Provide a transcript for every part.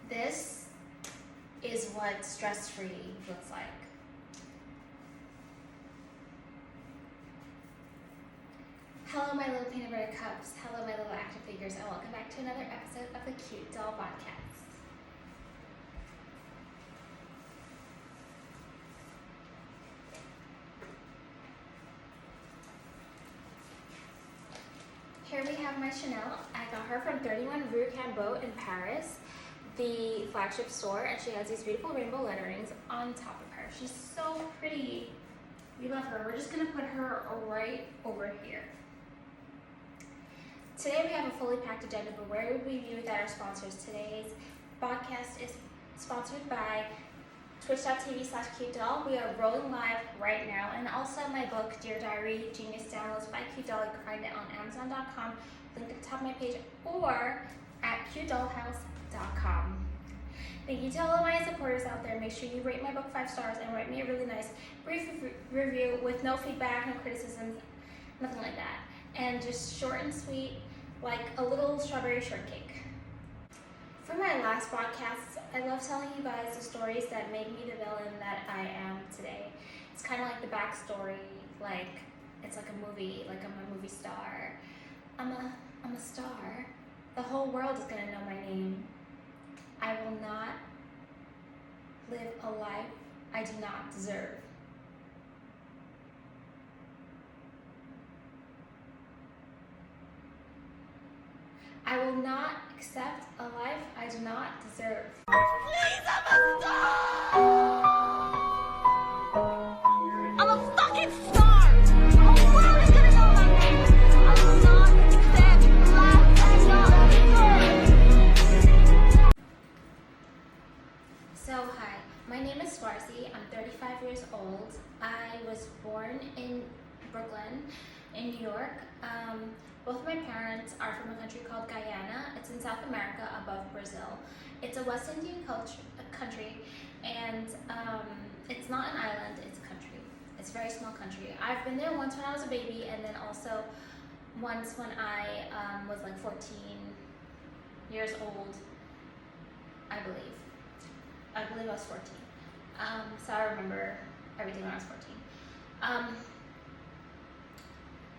This is what stress-free looks like. Hello my little peanut butter cups, hello my little action figures, and welcome back to another episode of the Cute Doll Podcast. Here we have my Chanel. I got her from 31 Rue Cambon in Paris, the flagship store, and she has these beautiful rainbow letterings on top of her. She's so pretty. We love her. We're just gonna put her right over here. Today we have a fully packed agenda, but where would we be without our sponsors? Today's podcast is sponsored by twitch.tv/cutedoll. We are rolling live right now, and also my book, Dear Diary, Genius Downloads by Cute Doll. You can find it on Amazon.com, link at the top of my page, or at cutedollhouse.com. Thank you to all of my supporters out there. Make sure you rate my book 5 stars and write me a really nice brief review with no feedback, no criticisms, nothing like that. And just short and sweet, like a little strawberry shortcake. For my last podcast, I love telling you guys the stories that made me the villain that I am today. It's kind of like the backstory, like it's like a movie, like I'm a movie star. I'm a star. The whole world is gonna know my name. I will not live a life I do not deserve. I will not accept a life I do not deserve. Please, I'm a star! I'm a fucking star! The whole world is gonna know my name. I will not accept a life I do not deserve. So, hi. My name is Swarzy. I'm 35 years old. I was born in Brooklyn, in New York. Both of my parents are from a country called Guyana. It's in South America above Brazil. It's a West Indian country, and it's not an island, it's a country. It's a very small country. I've been there once when I was a baby, and then also once when I was like 14 years old, I believe. I believe I was 14. So I remember everything when I was 14.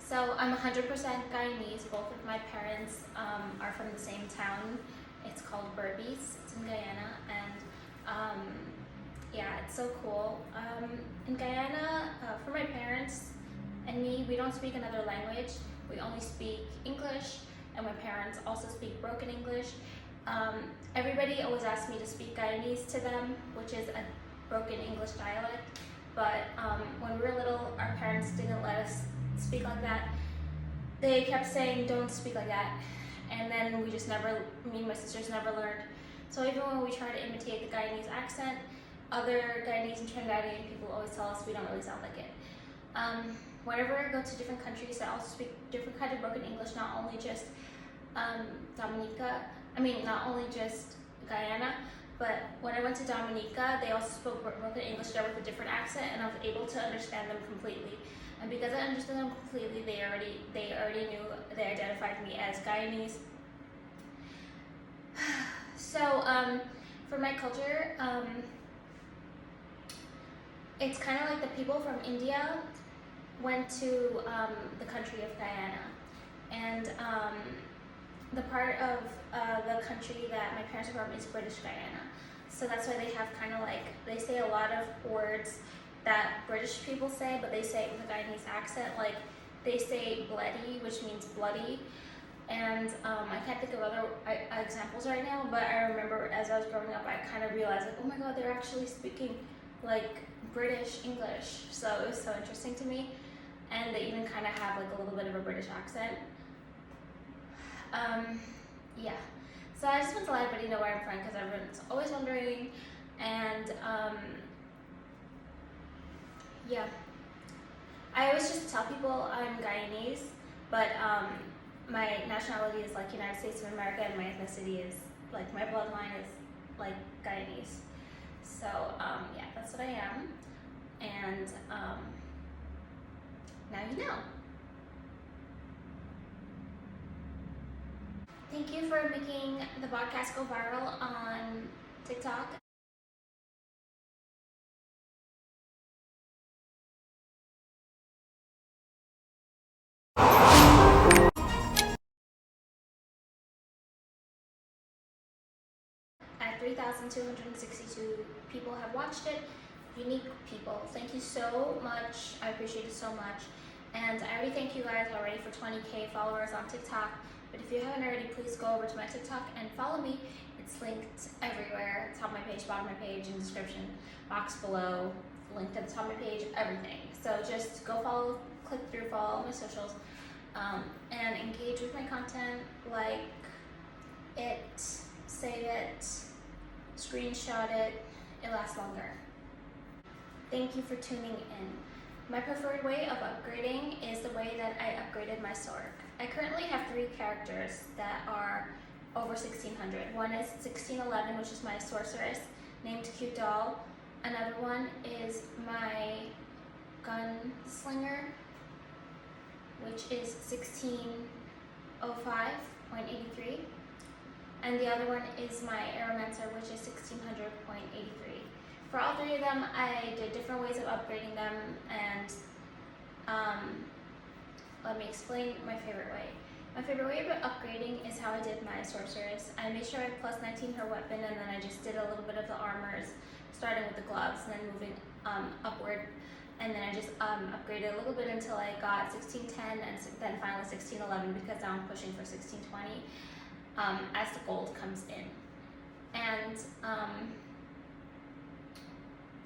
So I'm 100% Guyanese. Both of my parents are from the same town. It's called Berbice. It's in Guyana, and yeah, it's so cool. In Guyana, for my parents and me, we don't speak another language. We only speak English, and my parents also speak broken English. Everybody always asks me to speak Guyanese to them, which is a broken English dialect. But when we were little, our parents didn't let us speak like that. They kept saying don't speak like that, and then we just never, me and my sisters never learned. So even when we try to imitate the Guyanese accent, other Guyanese and Trinidadian people always tell us we don't really sound like it. Whenever I go to different countries, I also speak different kind of broken English, not only just not only just Guyana, but when I went to Dominica, they also spoke broken English there with a different accent, and I was able to understand them completely. And because I understood them completely, they already knew, they identified me as Guyanese. So for my culture, it's kind of like the people from India went to the country of Guyana, and the part of the country that my parents are from is British Guyana. So that's why they have kind of like, they say a lot of words that British people say, but they say it with a Guyanese accent. Like they say bloody, which means bloody, and I can't think of other examples right now, but I remember as I was growing up, I kind of realized like, oh my god, they're actually speaking like British English. So it was so interesting to me, and they even kind of have like a little bit of a British accent. Yeah, so I just want to let everybody know where I'm from, because everyone's always wondering, and yeah, I always just tell people I'm Guyanese, but my nationality is like United States of America, and my ethnicity is like, my bloodline is like Guyanese. So yeah, that's what I am, and now you know. Thank you for making the podcast go viral on TikTok. At 3,262 people have watched it. Unique people. Thank you so much. I appreciate it so much. And I already thank you guys already for 20K followers on TikTok. But if you haven't already, please go over to my TikTok and follow me. It's linked everywhere. Top of my page, bottom of my page, in the description box below. Linked at the top of my page, everything. So just go follow, click through, follow all my socials, and engage with my content. Like it, save it, screenshot it. It lasts longer. Thank you for tuning in. My preferred way of upgrading is the way that I upgraded my Sork. I currently have 3 characters that are over 1600. One is 1611, which is my sorceress, named Cute Doll. Another one is my gunslinger, which is 1605.83. And the other one is my Aeromancer, which is 1600.83. For all 3 of them, I did different ways of upgrading them, and let me explain my favorite way. My favorite way of upgrading is how I did my sorceress. I made sure I plus 19 her weapon, and then I just did a little bit of the armors, starting with the gloves, and then moving upward. And then I just upgraded a little bit until I got 1610, and then finally 1611, because now I'm pushing for 1620 as the gold comes in. And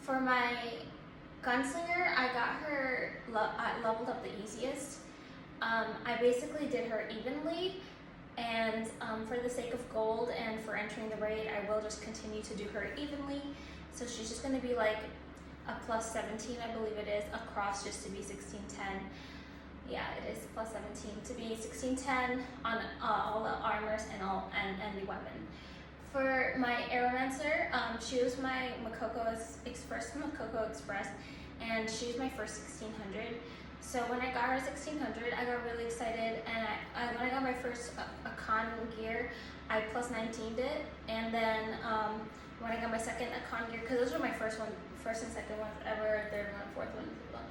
for my gunslinger, I got her leveled up the easiest. I basically did her evenly, and for the sake of gold and for entering the raid, I will just continue to do her evenly. So she's just going to be like a plus 17, I believe it is, across, just to be 1610. Yeah, it is plus 17 to be 1610 on all the armors and the weapon. For my Aeromancer, she was my first Makoko Express, and she was my first 1600. So when I got her 1600, I got really excited, and when I got my first Akon gear, I plus 19'd it, and then when I got my second Akon gear, because those were my first and second ones ever, third one, fourth one, fifth one,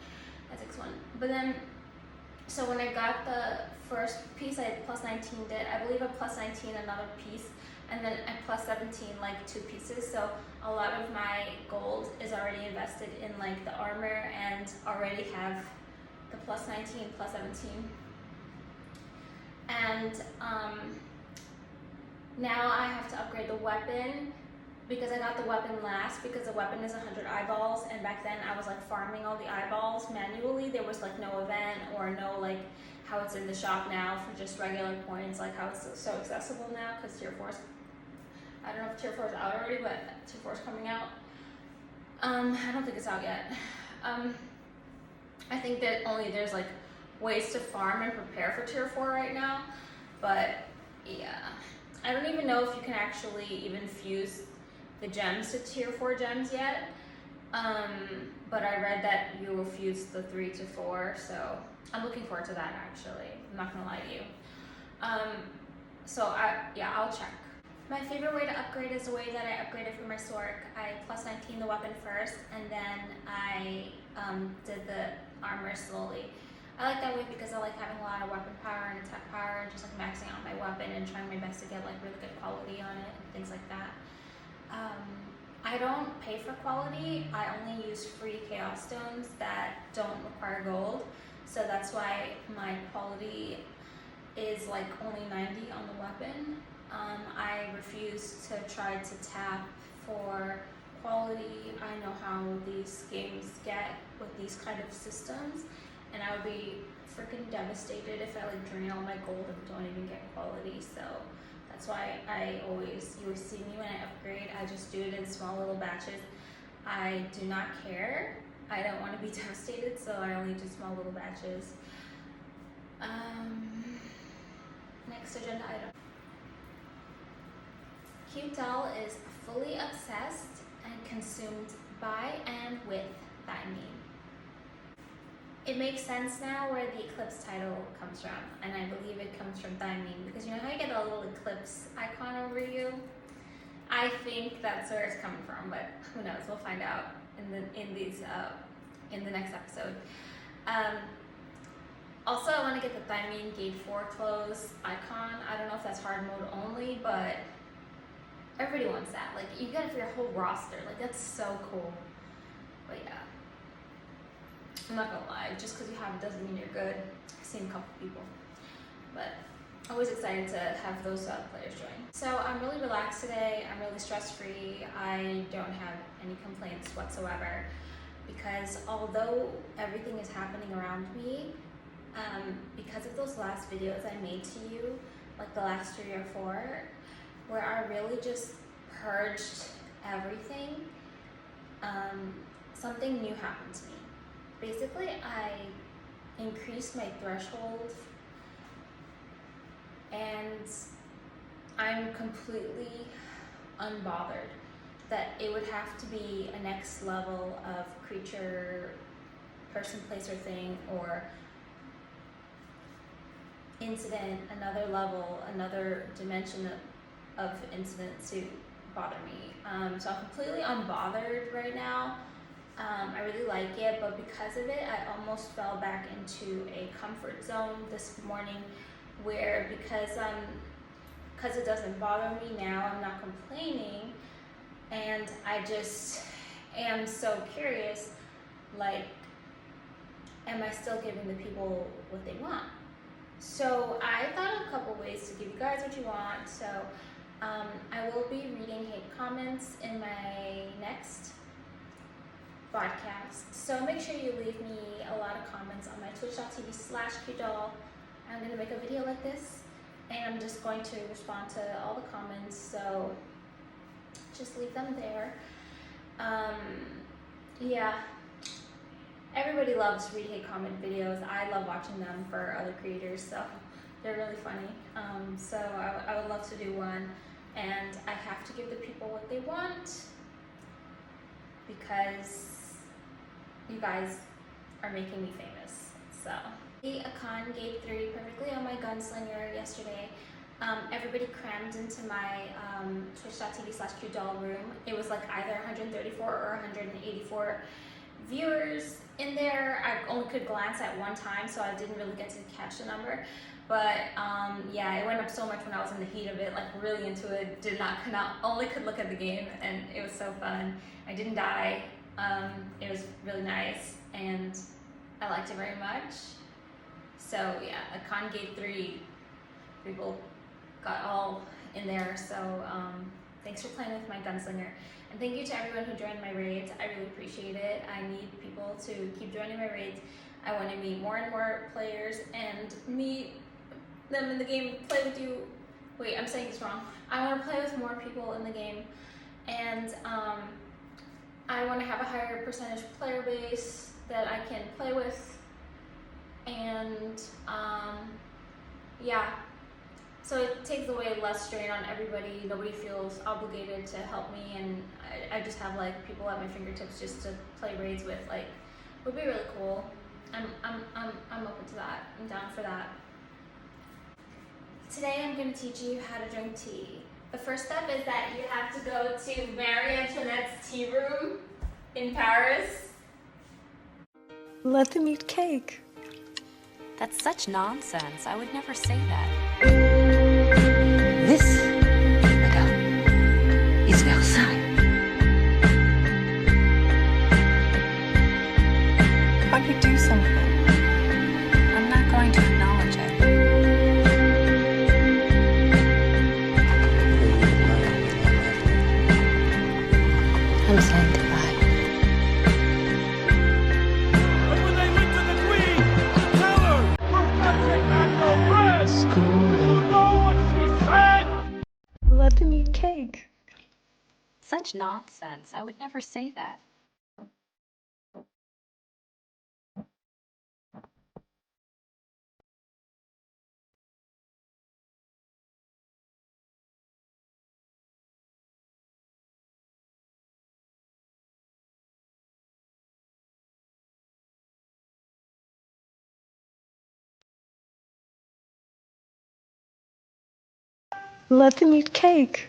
and sixth one. But then, so when I got the first piece, I plus 19'd it. I believe I plus 19 another piece, and then I plus 17 like 2 pieces. So a lot of my gold is already invested in like the armor, and already have the plus 19, plus 17. And now I have to upgrade the weapon, because I got the weapon last, because the weapon is 100 eyeballs, and back then I was like farming all the eyeballs manually. There was like no event or no like how it's in the shop now for just regular points, like how it's so accessible now, because tier 4's, I don't know if tier 4 is out already, but tier 4 is coming out. I don't think it's out yet. I think that there's like ways to farm and prepare for tier 4 right now, but yeah, I don't even know if you can actually even fuse the gems to tier 4 gems yet, but I read that you will fuse the 3 to 4, so I'm looking forward to that actually. I'm not gonna lie to you. I'll check. My favorite way to upgrade is the way that I upgraded for my Sork. I plus 19 the weapon first, and then I did the armor slowly. I like that way because I like having a lot of weapon power and attack power, and just like maxing out my weapon and trying my best to get like really good quality on it and things like that. I don't pay for quality. I only use free chaos stones that don't require gold, so that's why my quality is like only 90 on the weapon. I refuse to try to tap for quality. I know how these games get with these kind of systems, and I would be freaking devastated if I like drain all my gold and don't even get quality. So that's why you always see me when I upgrade, I just do it in small little batches. I do not care. I don't want to be devastated, so I only do small little batches. Next agenda item. Cute Doll is fully obsessed and consumed by and with that meme. it makes sense now where the eclipse title comes from, and I believe it comes from thymine, because you know how you get a little eclipse icon over you? I think that's where it's coming from, but who knows? We'll find out in the next episode. Also, I want to get the thymine Gate 4 clothes icon. I don't know if that's hard mode only, but everybody wants that. Like, you get it for your whole roster. Like, that's so cool. But yeah, I'm not gonna lie, just because you have it doesn't mean you're good. I've seen a couple people, but always excited to have those players join. So I'm really relaxed today. I'm really stress-free. I don't have any complaints whatsoever, because although everything is happening around me, because of those last videos I made to you, like the last 3 or 4, where I really just purged everything, something new happened to me. Basically, I increased my threshold, and I'm completely unbothered that it would have to be a next level of creature, person, place, or thing, or incident, another level, another dimension of incident to bother me. So I'm completely unbothered right now. I really like it, but because of it, I almost fell back into a comfort zone this morning, where because it doesn't bother me now, I'm not complaining, and I just am so curious, like, am I still giving the people what they want? So I thought of a couple ways to give you guys what you want. So I will be reading hate comments in my next broadcast. So make sure you leave me a lot of comments on my twitch.tv/qdoll. I'm going to make a video like this, and I'm just going to respond to all the comments. So just leave them there. Yeah. Everybody loves read hate comment videos. I love watching them for other creators, so they're really funny. So I would love to do one, and I have to give the people what they want, because you guys are making me famous. So the Akan Gate 3 perfectly on my gunslinger yesterday. Everybody crammed into my twitch.tv/qdoll room. It was like either 134 or 184 viewers in there. I only could glance at one time, so I didn't really get to catch the number. But yeah, it went up so much when I was in the heat of it, like really into it. Only could look at the game, and it was so fun. I didn't die. It was really nice, and I liked it very much. So yeah, Akan Gate 3 people got all in there. So thanks for playing with my gunslinger. And thank you to everyone who joined my raids. I really appreciate it. I need people to keep joining my raids. I want to meet more and more players and meet them in the game, play with you. Wait, I'm saying this wrong. I want to play with more people in the game, and I want to have a higher percentage player base that I can play with, and yeah. So it takes away less strain on everybody. Nobody feels obligated to help me, and I just have like people at my fingertips just to play raids with. Like, would be really cool. I'm open to that. I'm down for that. Today I'm going to teach you how to drink tea. The first step is that you have to go to Marie Antoinette's tea room in Paris. Let them eat cake. That's such nonsense. I would never say that. This, madame, is Versailles. Can't you do something? I'm not going to acknowledge it. I'm saying goodbye. But when they went to the queen, tell her, Professor had no breast. You know what she said? Let them eat cake. Such nonsense. I would never say that. Let them eat cake.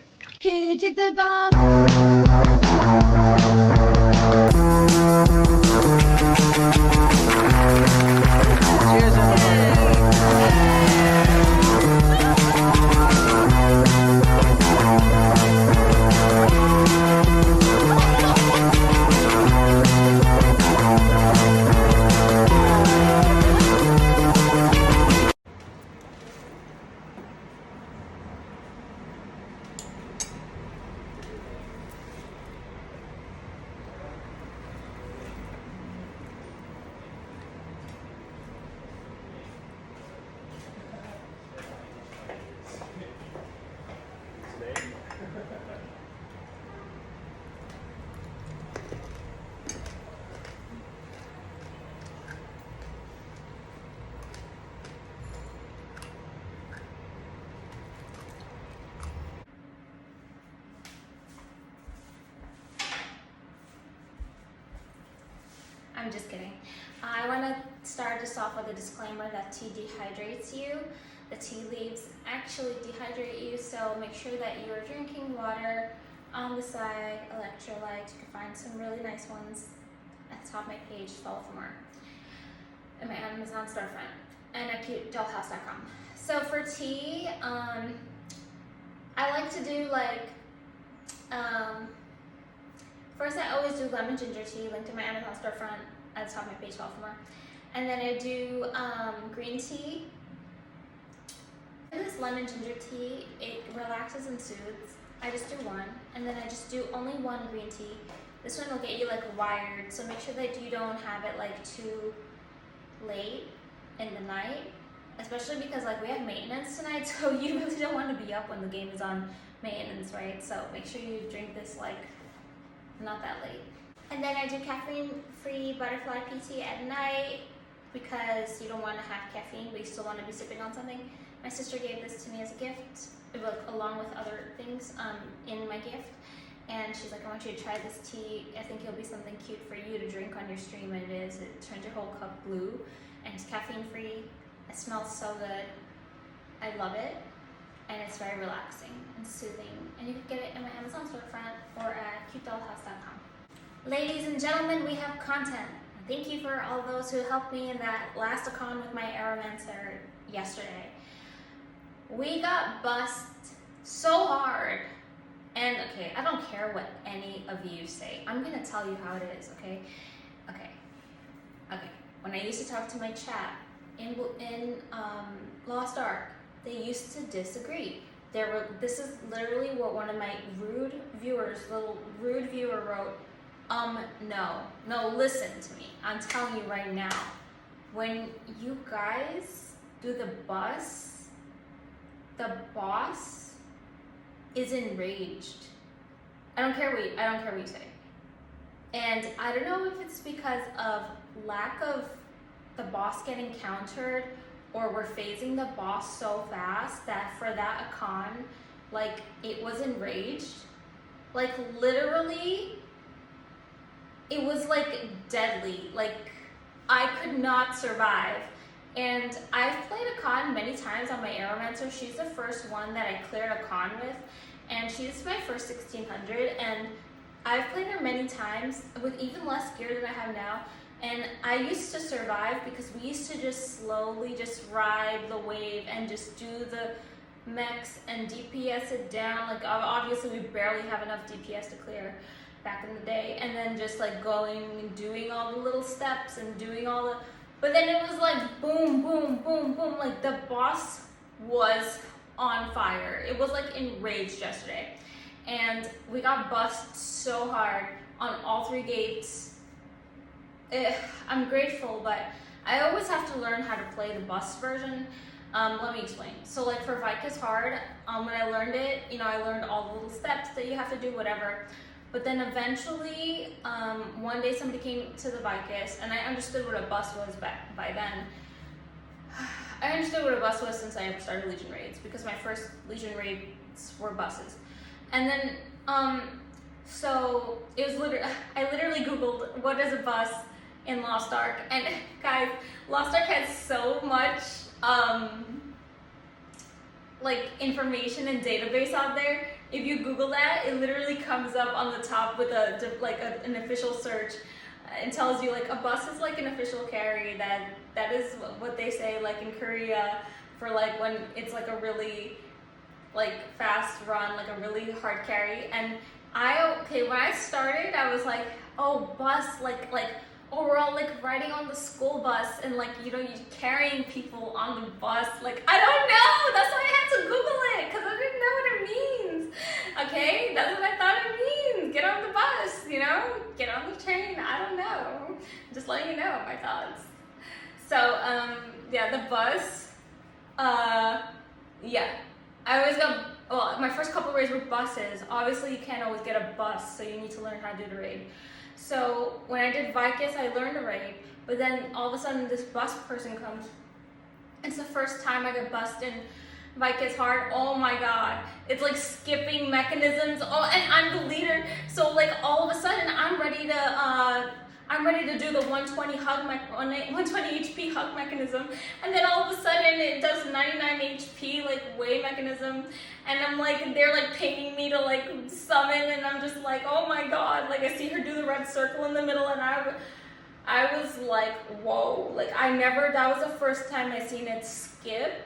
I'm just kidding. I want to start this off with a disclaimer that tea dehydrates you. The tea leaves actually dehydrate you, so make sure that you are drinking water. On the side, electrolytes. You can find some really nice ones at the top of my page. Follow for more. And my Amazon storefront and at cutedollhouse.com. So for tea, I like to do like first I always do lemon ginger tea, linked to my Amazon storefront at the top of my page, follow for more. And then I do green tea. This lemon ginger tea, it relaxes and soothes. I just do one, and then I just do only one green tea. This one will get you like wired, so make sure that you don't have it like too late in the night, especially because like we have maintenance tonight, so you really don't want to be up when the game is on maintenance, right? So make sure you drink this like not that late. And then I do caffeine-free butterfly PT at night because you don't want to have caffeine, but you still want to be sipping on something. My sister gave this to me as a gift, along with other things in my gift. And she's like, I want you to try this tea. I think it'll be something cute for you to drink on your stream, and it is. It turns your whole cup blue, and it's caffeine-free. It smells so good. I love it, and it's very relaxing and soothing. And you can get it in my Amazon storefront or at cutedollhouse.com. Ladies and gentlemen, we have content. Thank you for all those who helped me in that last con with my Aromancer yesterday. We got bussed so hard. And okay, I don't care what any of you say. I'm gonna tell you how it is, okay? Okay. When I used to talk to my chat in Lost Ark, they used to disagree. This is literally what one of my rude viewer wrote. No, listen to me. I'm telling you right now. When you guys do the bus, the boss is enraged. I don't care what you say. And I don't know if it's because of lack of the boss getting countered, or we're phasing the boss so fast that for that Akon, like it was enraged. Like literally, it was like deadly. Like I could not survive. And I've played Akon many times on my Aromancer. She's the first one that I cleared Akon with, and she's my first 1600. And I've played her many times with even less gear than I have now. And I used to survive because we used to just slowly just ride the wave and just do the mechs and DPS it down. Like obviously we barely have enough DPS to clear back in the day. And then just like going and doing all the little steps and doing all the, but then it was like boom, boom, boom, boom. Like the boss was on fire. It was like enraged yesterday. And we got bussed so hard on all 3 gates. I'm grateful, but I always have to learn how to play the bus version. Let me explain. So like for Vicus Hard, when I learned it, I learned all the little steps that you have to do, whatever. But then eventually, one day somebody came to the Vicus, and I understood what a bus was by then. I understood what a bus was since I started Legion raids, because my first Legion raids were buses. And then, so it was I literally Googled what is a bus in Lost Ark, and guys, Lost Ark has so much like information and database out there. If you Google that, it literally comes up on the top with an official search. It tells you like a bus is like an official carry. That is what they say like in Korea for like when it's like a really like fast run, like a really hard carry. And when I started, I was like, oh, bus, like oh, we're all like riding on the school bus and like, you know, you're carrying people on the bus. Like, I don't know. That's why I had to Google it because I didn't know what it means. Okay, that's what I thought it means. Get on the bus, you know, get on the train. I don't know. Just letting you know my thoughts. So, yeah, the bus. Yeah, I always got. Well, my first couple rides were buses. Obviously, you can't always get a bus, so you need to learn how to do the raid. So when I did Vicus, I learned to raid, but then all of a sudden this bus person comes. It's the first time I get bussed in Vicus hard. Oh my god. It's like skipping mechanisms. Oh, and I'm the leader. So like all of a sudden I'm ready to do the 120 HP hug mechanism, and then all of a sudden it does 99 HP like way mechanism, and I'm like, they're like pinging me to like summon, and I'm just like, oh my god, like I see her do the red circle in the middle, and I was like, whoa, like that was the first time I seen it skip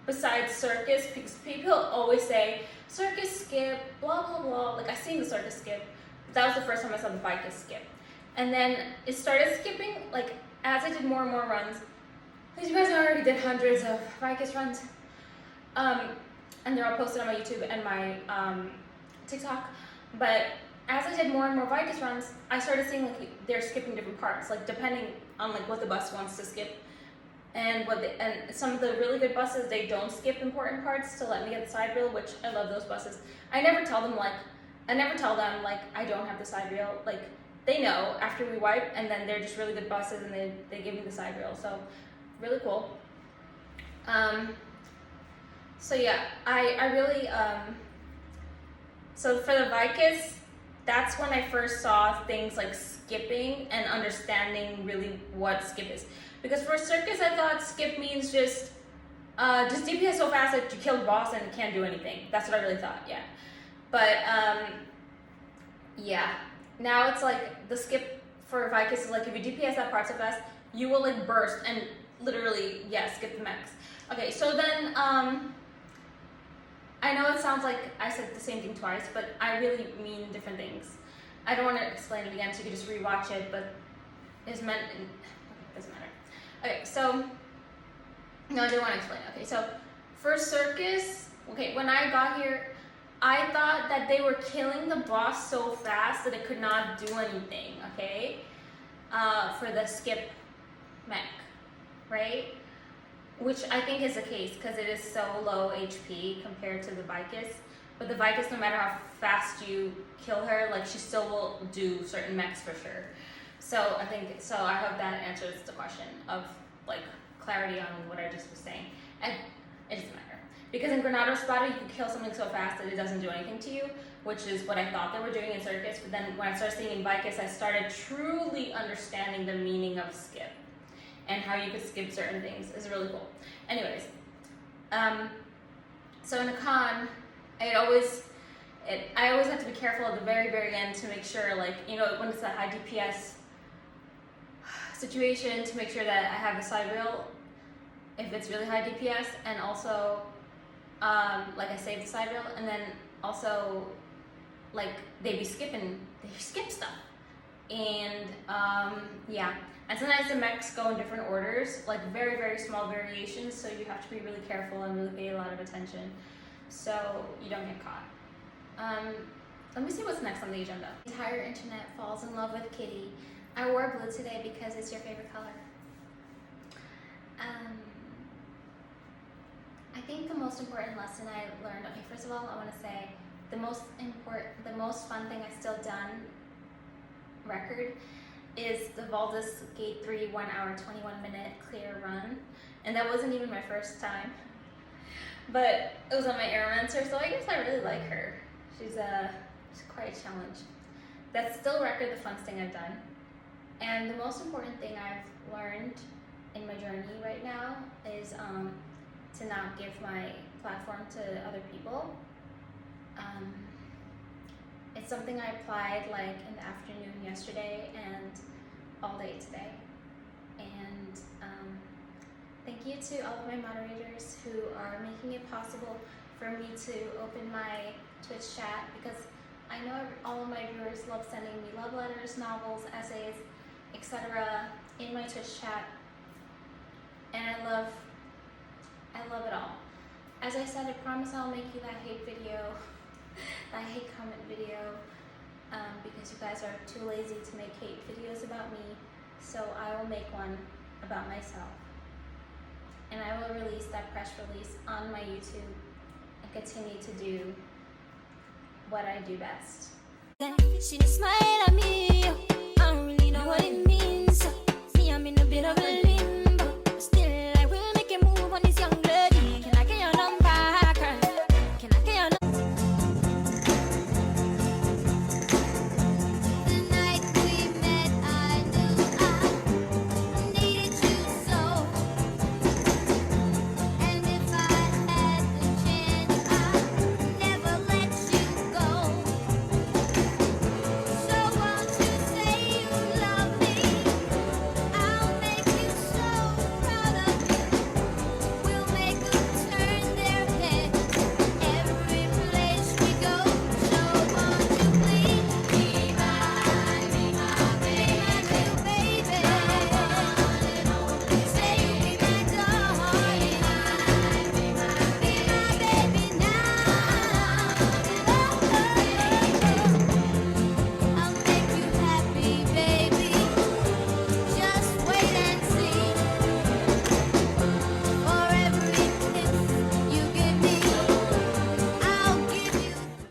besides circus, because people always say circus skip, blah blah blah, like I seen the circus skip, but that was the first time I saw the Vicus skip. And then it started skipping, like, as I did more and more runs. Because you guys already did hundreds of Vicus runs. And they're all posted on my YouTube and my TikTok. But as I did more and more Vicus runs, I started seeing, like, they're skipping different parts, like, depending on, like, what the bus wants to skip. And some of the really good buses, they don't skip important parts to let me get the side reel, which I love those buses. I never tell them, like, I don't have the side reel, like, they know after we wipe, and then they're just really good buses, and they give me the side reel, so really cool. So yeah, I really, so for the Vicus, that's when I first saw things like skipping and understanding really what skip is. Because for circus, I thought skip means just DPS so fast that you kill the boss and can't do anything. That's what I really thought, yeah. But, yeah. Now it's like the skip for Vicus is like if you DPS that part so fast, you will like burst and literally, yeah, skip the max. Okay, so then I know it sounds like I said the same thing twice, but I really mean different things. I don't want to explain it again, so you can just rewatch it, but it's meant. Okay, doesn't matter. Okay, so no, I didn't want to explain. Okay, so for circus, okay, when I got here, I thought that they were killing the boss so fast that it could not do anything, okay? For the skip mech, right? Which I think is the case because it is so low HP compared to the Vicus. But the Vicus, no matter how fast you kill her, like she still will do certain mechs for sure. So I hope that answers the question of like clarity on what I just was saying. And it doesn't matter. Because in Granado Espada, you can kill something so fast that it doesn't do anything to you, which is what I thought they were doing in Circus. But then when I started seeing in Vicus, I started truly understanding the meaning of skip and how you could skip certain things. It's really cool. Anyways, so in the con, I always have to be careful at the very, very end to make sure, like, you know, when it's a high DPS situation, to make sure that I have a side reel if it's really high DPS, and also like I save the side reel, and then also like they skip stuff, and yeah, and sometimes the mechs go in different orders, like very, very small variations, so you have to be really careful and really pay a lot of attention so you don't get caught. Let me see what's next on the agenda. The entire internet falls in love with Kitty. I wore blue today because it's your favorite color. I think the most important lesson I learned, okay, first of all, I want to say the most fun thing I still done record is the Valdez Gate 3 1 hour 21 minute clear run, and that wasn't even my first time, but it was on my Aeromancer, so I guess I really like her. She's quite a challenge. That's still record the funnest thing I've done, and the most important thing I've learned in my journey right now is to not give my platform to other people. It's something I applied like in the afternoon yesterday and all day today. And thank you to all of my moderators who are making it possible for me to open my Twitch chat, because I know all of my viewers love sending me love letters, novels, essays, etc. in my Twitch chat, and I love it all. As I said, I promise I'll make you that hate video, that hate comment video, because you guys are too lazy to make hate videos about me, so I will make one about myself. And I will release that press release on my YouTube and continue to do what I do best. She just smiled at me. I don't really know what it means. See, I'm in a bit of a